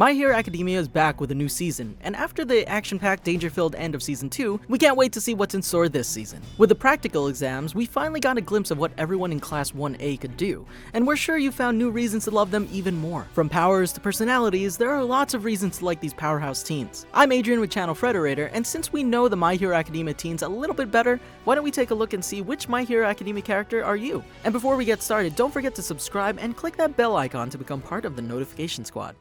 My Hero Academia is back with a new season, and after the action-packed, danger-filled end of Season 2, we can't wait to see what's in store this season. With the practical exams, we finally got a glimpse of what everyone in Class 1A could do, and we're sure you found new reasons to love them even more. From powers to personalities, there are lots of reasons to like these powerhouse teens. I'm Adrian with Channel Frederator, and since we know the My Hero Academia teens a little bit better, why don't we take a look and see which My Hero Academia character are you? And before we get started, don't forget to subscribe and click that bell icon to become part of the notification squad.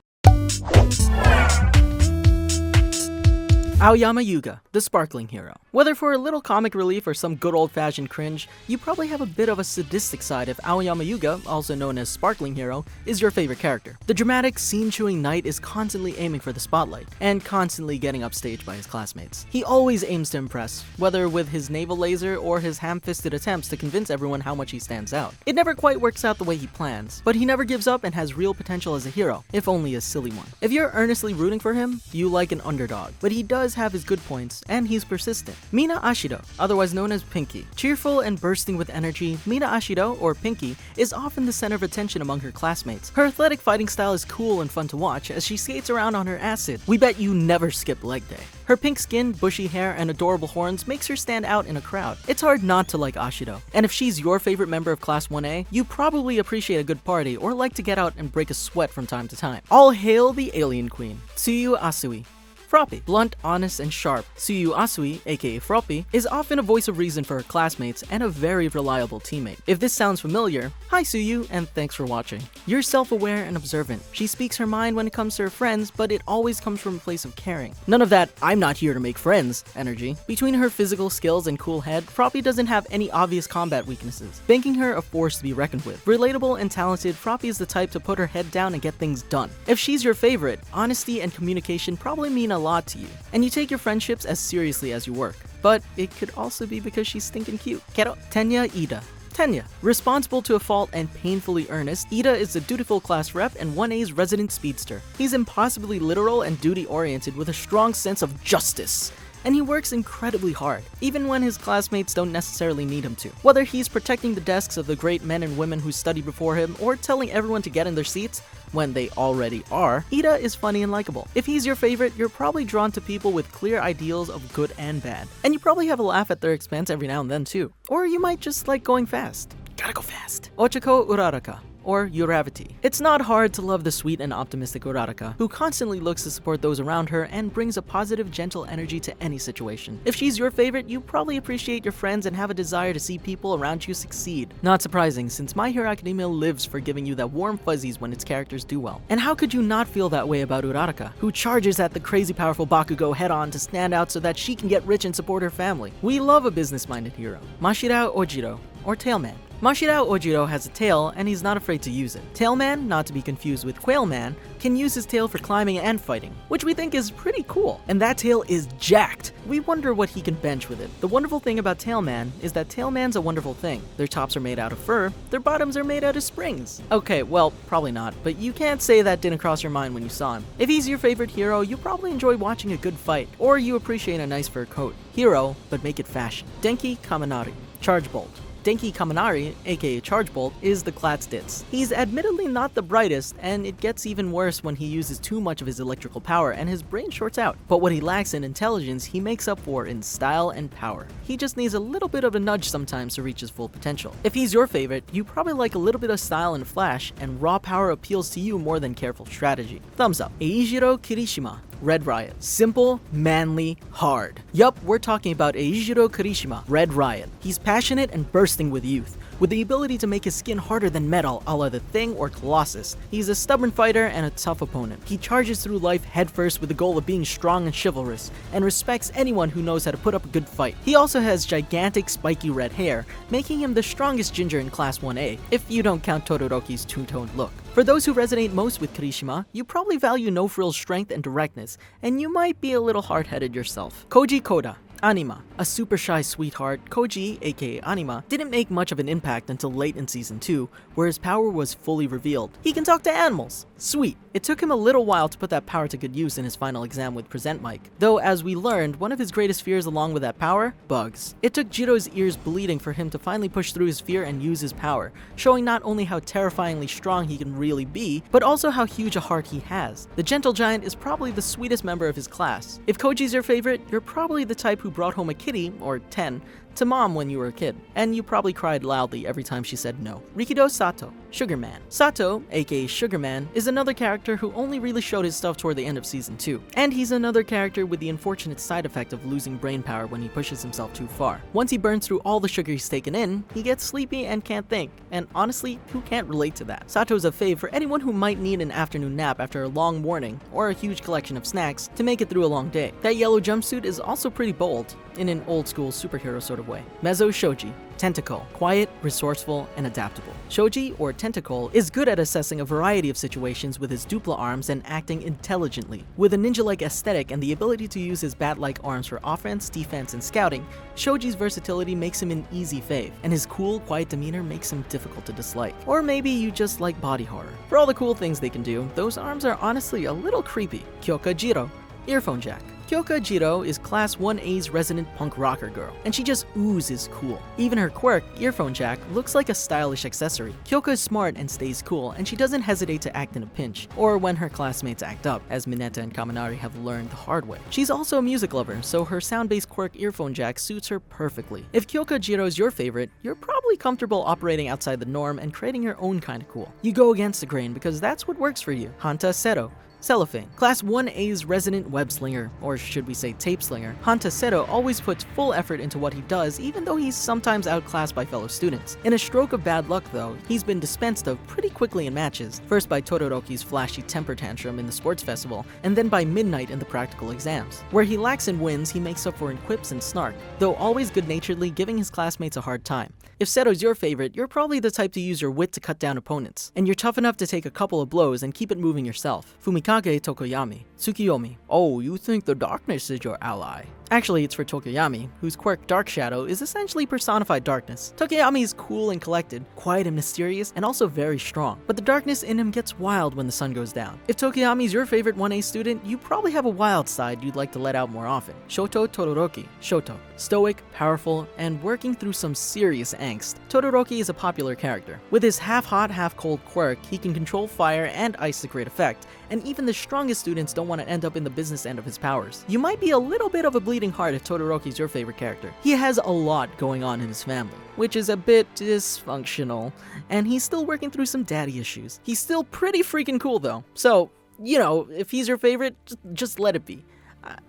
Aoyama Yuga, the sparkling hero. Whether for a little comic relief or some good old-fashioned cringe, you probably have a bit of a sadistic side if Aoyama Yuga, also known as Sparkling Hero, is your favorite character. The dramatic, scene-chewing knight is constantly aiming for the spotlight, and constantly getting upstaged by his classmates. He always aims to impress, whether with his navel laser or his ham-fisted attempts to convince everyone how much he stands out. It never quite works out the way he plans, but he never gives up and has real potential as a hero, if only a silly one. If you're earnestly rooting for him, you like an underdog, but he does have his good points, and he's persistent. Mina Ashido, otherwise known as Pinky. Cheerful and bursting with energy, Mina Ashido, or Pinky, is often the center of attention among her classmates. Her athletic fighting style is cool and fun to watch as she skates around on her acid. We bet you never skip leg day. Her pink skin, bushy hair, and adorable horns makes her stand out in a crowd. It's hard not to like Ashido, and if she's your favorite member of Class 1A, you probably appreciate a good party or like to get out and break a sweat from time to time. All hail the alien queen, Tsuyu Asui. Froppy. Blunt, honest, and sharp, Tsuyu Asui, aka Froppy, is often a voice of reason for her classmates and a very reliable teammate. If this sounds familiar, hi Tsuyu, and thanks for watching. You're self-aware and observant. She speaks her mind when it comes to her friends, but it always comes from a place of caring. None of that, I'm not here to make friends, energy. Between her physical skills and cool head, Froppy doesn't have any obvious combat weaknesses, making her a force to be reckoned with. Relatable and talented, Froppy is the type to put her head down and get things done. If she's your favorite, honesty and communication probably mean a lot to you, and you take your friendships as seriously as you work. But it could also be because she's stinking cute. Kero. Tenya Ida. Tenya. Responsible to a fault and painfully earnest, Ida is a dutiful class rep and 1A's resident speedster. He's impossibly literal and duty-oriented with a strong sense of justice. And he works incredibly hard, even when his classmates don't necessarily need him to. Whether he's protecting the desks of the great men and women who studied before him, or telling everyone to get in their seats, when they already are, Ida is funny and likable. If he's your favorite, you're probably drawn to people with clear ideals of good and bad. And you probably have a laugh at their expense every now and then too. Or you might just like going fast. Gotta go fast. Ochako Uraraka, or Uravity. It's not hard to love the sweet and optimistic Uraraka, who constantly looks to support those around her and brings a positive, gentle energy to any situation. If she's your favorite, you probably appreciate your friends and have a desire to see people around you succeed. Not surprising, since My Hero Academia lives for giving you that warm fuzzies when its characters do well. And how could you not feel that way about Uraraka, who charges at the crazy powerful Bakugo head-on to stand out so that she can get rich and support her family? We love a business-minded hero. Mashira Ojiro, or Tailman. Mashira Ojiro has a tail, and he's not afraid to use it. Tailman, not to be confused with Quailman, can use his tail for climbing and fighting, which we think is pretty cool. And that tail is jacked. We wonder what he can bench with it. The wonderful thing about Tailman is that Tailman's a wonderful thing. Their tops are made out of fur, their bottoms are made out of springs. Okay, well, probably not, but you can't say that didn't cross your mind when you saw him. If he's your favorite hero, you probably enjoy watching a good fight, or you appreciate a nice fur coat. Hero, but make it fashion. Denki Kaminari. Charge Bolt. Denki Kaminari, aka Charge Bolt, is the Klatzditz. He's admittedly not the brightest, and it gets even worse when he uses too much of his electrical power and his brain shorts out. But what he lacks in intelligence, he makes up for in style and power. He just needs a little bit of a nudge sometimes to reach his full potential. If he's your favorite, you probably like a little bit of style and flash, and raw power appeals to you more than careful strategy. Thumbs up. Eijiro Kirishima. Red Riot. Simple, manly, hard. Yup, we're talking about Eijiro Kirishima, Red Riot. He's passionate and bursting with youth, with the ability to make his skin harder than metal, a la the Thing or Colossus. He's a stubborn fighter and a tough opponent. He charges through life headfirst with the goal of being strong and chivalrous, and respects anyone who knows how to put up a good fight. He also has gigantic spiky red hair, making him the strongest ginger in Class 1A, if you don't count Todoroki's two-toned look. For those who resonate most with Kirishima, you probably value no-frills strength and directness, and you might be a little hard-headed yourself. Koji Koda. Anima. A super shy sweetheart, Koji, aka Anima, didn't make much of an impact until late in Season 2, where his power was fully revealed. He can talk to animals! Sweet. It took him a little while to put that power to good use in his final exam with Present Mic, though as we learned, one of his greatest fears along with that power? Bugs. It took Jiro's ears bleeding for him to finally push through his fear and use his power, showing not only how terrifyingly strong he can really be, but also how huge a heart he has. The Gentle Giant is probably the sweetest member of his class. If Koji's your favorite, you're probably the type who brought home a kitty, or 10, to mom when you were a kid, and you probably cried loudly every time she said no. Rikido Sato, Sugar Man. Sato, aka Sugar Man, is another character who only really showed his stuff toward the end of Season 2, and he's another character with the unfortunate side effect of losing brain power when he pushes himself too far. Once he burns through all the sugar he's taken in, he gets sleepy and can't think, and honestly, who can't relate to that? Sato's a fave for anyone who might need an afternoon nap after a long morning, or a huge collection of snacks, to make it through a long day. That yellow jumpsuit is also pretty bold, in an old school superhero sort of way. Mezzo Shoji. Tentacle. Quiet, resourceful, and adaptable. Shoji, or Tentacle, is good at assessing a variety of situations with his dupla arms and acting intelligently. With a ninja-like aesthetic and the ability to use his bat-like arms for offense, defense, and scouting, Shoji's versatility makes him an easy fave, and his cool, quiet demeanor makes him difficult to dislike. Or maybe you just like body horror. For all the cool things they can do, those arms are honestly a little creepy. Kyoka Jiro. Earphone Jack. Kyoka Jiro is Class 1A's resident punk rocker girl, and she just oozes cool. Even her quirk, Earphone Jack, looks like a stylish accessory. Kyoka is smart and stays cool, and she doesn't hesitate to act in a pinch, or when her classmates act up, as Mineta and Kaminari have learned the hard way. She's also a music lover, so her sound-based quirk Earphone Jack suits her perfectly. If Kyoka Jiro is your favorite, you're probably comfortable operating outside the norm and creating your own kind of cool. You go against the grain because that's what works for you. Hanta Seto. Cellophane. Class 1A's resident web slinger, or should we say tape slinger, Hanta Seto always puts full effort into what he does even though he's sometimes outclassed by fellow students. In a stroke of bad luck though, he's been dispensed of pretty quickly in matches, first by Todoroki's flashy temper tantrum in the sports festival, and then by midnight in the practical exams. Where he lacks in wins, he makes up for in quips and snark, though always good-naturedly giving his classmates a hard time. If Seto's your favorite, you're probably the type to use your wit to cut down opponents, and you're tough enough to take a couple of blows and keep it moving yourself. Fumikage Tokoyami. Tsukiyomi. Oh, you think the darkness is your ally. Actually, it's for Tokoyami, whose quirk Dark Shadow is essentially personified darkness. Tokoyami is cool and collected, quiet and mysterious, and also very strong, but the darkness in him gets wild when the sun goes down. If Tokoyami's your favorite 1A student, you probably have a wild side you'd like to let out more often. Shoto Todoroki. Shoto. Stoic, powerful, and working through some serious angst. Todoroki is a popular character. With his half-hot, half-cold quirk, he can control fire and ice to great effect, and even the strongest students don't want to end up in the business end of his powers. You might be a little bit of a bleeding heart if Todoroki's your favorite character. He has a lot going on in his family, which is a bit dysfunctional, and he's still working through some daddy issues. He's still pretty freaking cool though, so, you know, if he's your favorite, just let it be.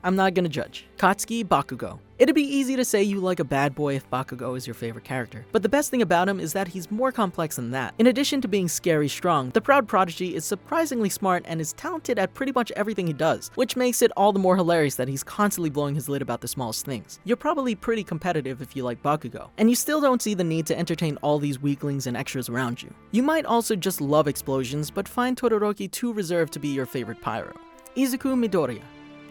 I'm not gonna judge. Katsuki Bakugo. It'd be easy to say you like a bad boy if Bakugo is your favorite character, but the best thing about him is that he's more complex than that. In addition to being scary strong, the proud prodigy is surprisingly smart and is talented at pretty much everything he does, which makes it all the more hilarious that he's constantly blowing his lid about the smallest things. You're probably pretty competitive if you like Bakugo, and you still don't see the need to entertain all these weaklings and extras around you. You might also just love explosions, but find Todoroki too reserved to be your favorite pyro. Izuku Midoriya.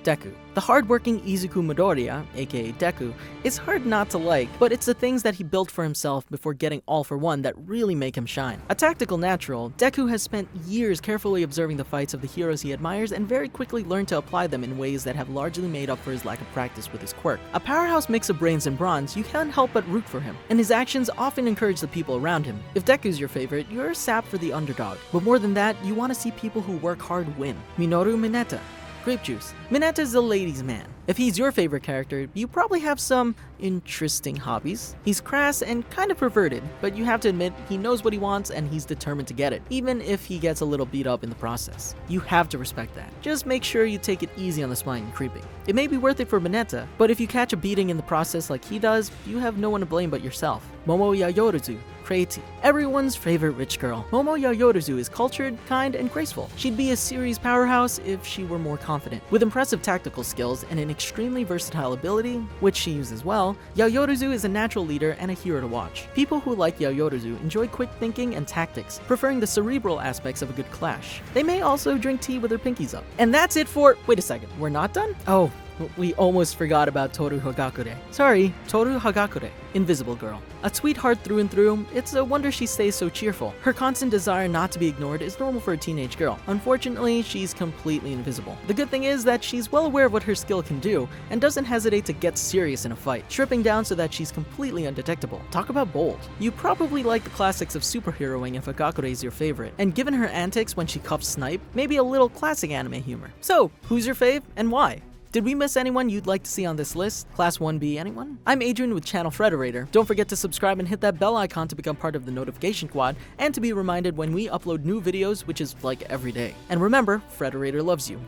Deku. The hardworking Izuku Midoriya, aka Deku, is hard not to like, but it's the things that he built for himself before getting all for one that really make him shine. A tactical natural, Deku has spent years carefully observing the fights of the heroes he admires and very quickly learned to apply them in ways that have largely made up for his lack of practice with his quirk. A powerhouse mix of brains and bronze, you can't help but root for him, and his actions often encourage the people around him. If Deku's your favorite, you're a sap for the underdog, but more than that, you want to see people who work hard win. Minoru Mineta. Grape juice. Mineta's a ladies' man. If he's your favorite character, you probably have some interesting hobbies. He's crass and kind of perverted, but you have to admit he knows what he wants and he's determined to get it, even if he gets a little beat up in the process. You have to respect that. Just make sure you take it easy on the spine and creeping. It may be worth it for Mineta, but if you catch a beating in the process like he does, you have no one to blame but yourself. Momo Yayoruzu. Creati. Everyone's favorite rich girl. Momo Yayoruzu is cultured, kind, and graceful. She'd be a series powerhouse if she were more confident. With impressive tactical skills and an extremely versatile ability, which she uses well, Yayoruzu is a natural leader and a hero to watch. People who like Yayoruzu enjoy quick thinking and tactics, preferring the cerebral aspects of a good clash. They may also drink tea with their pinkies up. And that's it for— wait a second, we're not done? Oh, we almost forgot about Toru Hagakure. Sorry, Toru Hagakure, Invisible Girl. A sweetheart through and through, it's a wonder she stays so cheerful. Her constant desire not to be ignored is normal for a teenage girl. Unfortunately, she's completely invisible. The good thing is that she's well aware of what her skill can do, and doesn't hesitate to get serious in a fight, stripping down so that she's completely undetectable. Talk about bold. You probably like the classics of superheroing if Hagakure is your favorite, and given her antics when she cuffs Snipe, maybe a little classic anime humor. So, who's your fave, and why? Did we miss anyone you'd like to see on this list? Class 1B anyone? I'm Adrian with Channel Frederator. Don't forget to subscribe and hit that bell icon to become part of the notification squad, and to be reminded when we upload new videos, which is like every day. And remember, Frederator loves you.